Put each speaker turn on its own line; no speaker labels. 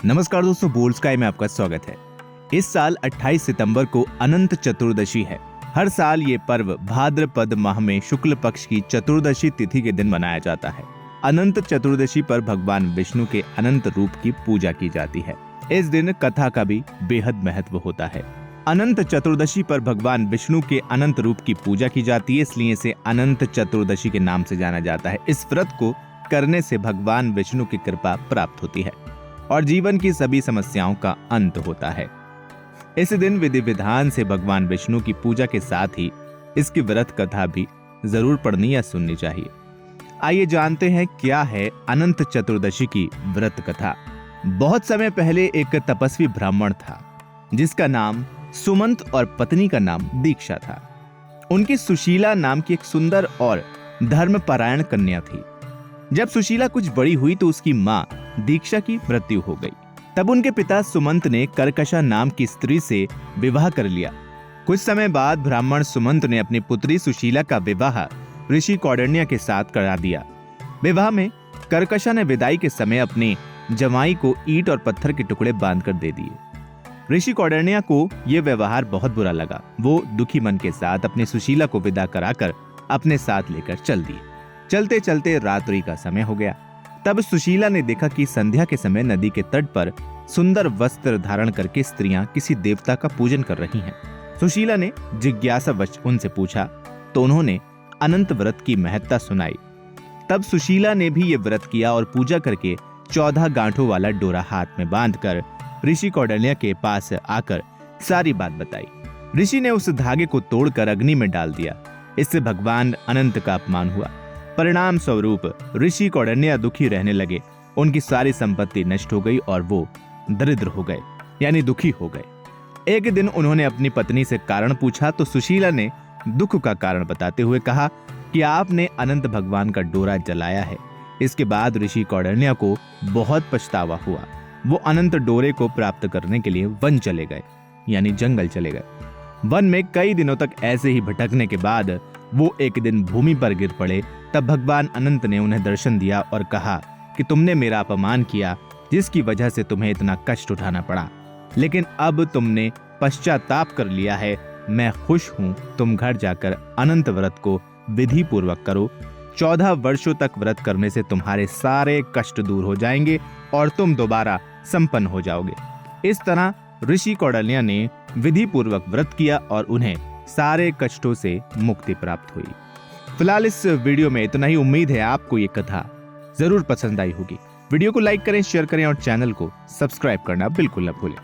नमस्कार दोस्तों, bold sky में आपका स्वागत है। इस साल 28 सितंबर को अनंत चतुर्दशी है। हर साल ये पर्व भाद्रपद माह में शुक्ल पक्ष की चतुर्दशी तिथि के दिन मनाया जाता है। अनंत चतुर्दशी पर भगवान विष्णु के अनंत रूप की पूजा की जाती है। इस दिन कथा का भी बेहद महत्व होता है। अनंत चतुर्दशी पर भगवान विष्णु के अनंत रूप की पूजा की जाती है, इसलिए इसे अनंत चतुर्दशी के नाम से जाना जाता है। इस व्रत को करने से भगवान विष्णु की कृपा प्राप्त होती है और जीवन की सभी समस्याओं का अंत होता है। इस दिन विधि विधान से भगवान विष्णु की पूजा के साथ ही इसकी व्रत कथा भी जरूर पढ़नी या सुननी चाहिए। आइए जानते हैं क्या है अनंत चतुर्दशी की व्रत कथा। बहुत समय पहले एक तपस्वी ब्राह्मण था जिसका नाम सुमंत और पत्नी का नाम दीक्षा था। उनकी सुशीला नाम की एक सुंदर और धर्मपरायण कन्या थी। जब सुशीला कुछ बड़ी हुई तो उसकी माँ दीक्षा की मृत्यु हो गई। तब उनके पिता सुमंत ने कर्कशा नाम की स्त्री से विवाह कर लिया। कुछ समय बाद ब्राह्मण सुमंत ने अपनी पुत्री सुशीला का विवाह ऋषि कौंडिन्य के साथ करा दिया। विवाह में कर्कशा ने विदाई के समय अपने जमाई को ईंट और पत्थर के टुकड़े बांधकर दे दिए। ऋषि कौंडिन्य को यह व्यवहार बहुत बुरा लगा। वो दुखी मन के साथ अपनी सुशीला को विदा कराकर अपने साथ लेकर चल दिए। चलते चलते रात्रि का समय हो गया। तब सुशीला ने देखा कि संध्या के समय नदी के तट पर सुंदर वस्त्र धारण करके स्त्रियां किसी देवता का पूजन कर रही हैं। सुशीला ने जिज्ञासावश उनसे पूछा तो उन्होंने अनंत व्रत की महत्ता सुनाई। तब सुशीला ने भी ये व्रत किया और पूजा करके 14 गांठों वाला डोरा हाथ में बांधकर ऋषि कौंडिन्य के पास आकर सारी बात बताई। ऋषि ने उस धागे को तोड़कर अग्नि में डाल दिया। इससे भगवान अनंत का अपमान हुआ। परिणाम स्वरूप ऋषि कौंडिन्य दुखी रहने लगे। उनकी सारी संपत्ति नष्ट हो गई और वो दरिद्र हो गए, यानी दुखी हो गए। एक दिन उन्होंने अपनी पत्नी से कारण पूछा तो सुशीला ने दुख का कारण बताते हुए कहा कि आपने अनंत भगवान का डोरा जलाया है। इसके बाद ऋषि कौंडिन्य को बहुत पछतावा हुआ। वो अनंत डोरे को प्राप्त करने के लिए वन चले गए, यानी जंगल चले गए। वन में कई दिनों तक ऐसे ही भटकने के बाद वो एक दिन भूमि पर गिर पड़े। तब भगवान अनंत ने उन्हें दर्शन दिया और कहा कि तुमने मेरा अपमान किया, जिसकी वजह से तुम्हें इतना कष्ट उठाना पड़ा, लेकिन अब तुमने पश्चाताप कर लिया है। मैं खुश हूँ। तुम घर जाकर अनंत व्रत को विधि पूर्वक करो। 14 वर्षों तक व्रत करने से तुम्हारे सारे कष्ट दूर हो जाएंगे और तुम दोबारा संपन्न हो जाओगे। इस तरह ऋषि कौंडिन्य ने विधि पूर्वक व्रत किया और उन्हें सारे कष्टों से मुक्ति प्राप्त हुई। फिलहाल इस वीडियो में इतना ही। उम्मीद है आपको ये कथा जरूर पसंद आई होगी। वीडियो को लाइक करें, शेयर करें और चैनल को सब्सक्राइब करना बिल्कुल न भूलें।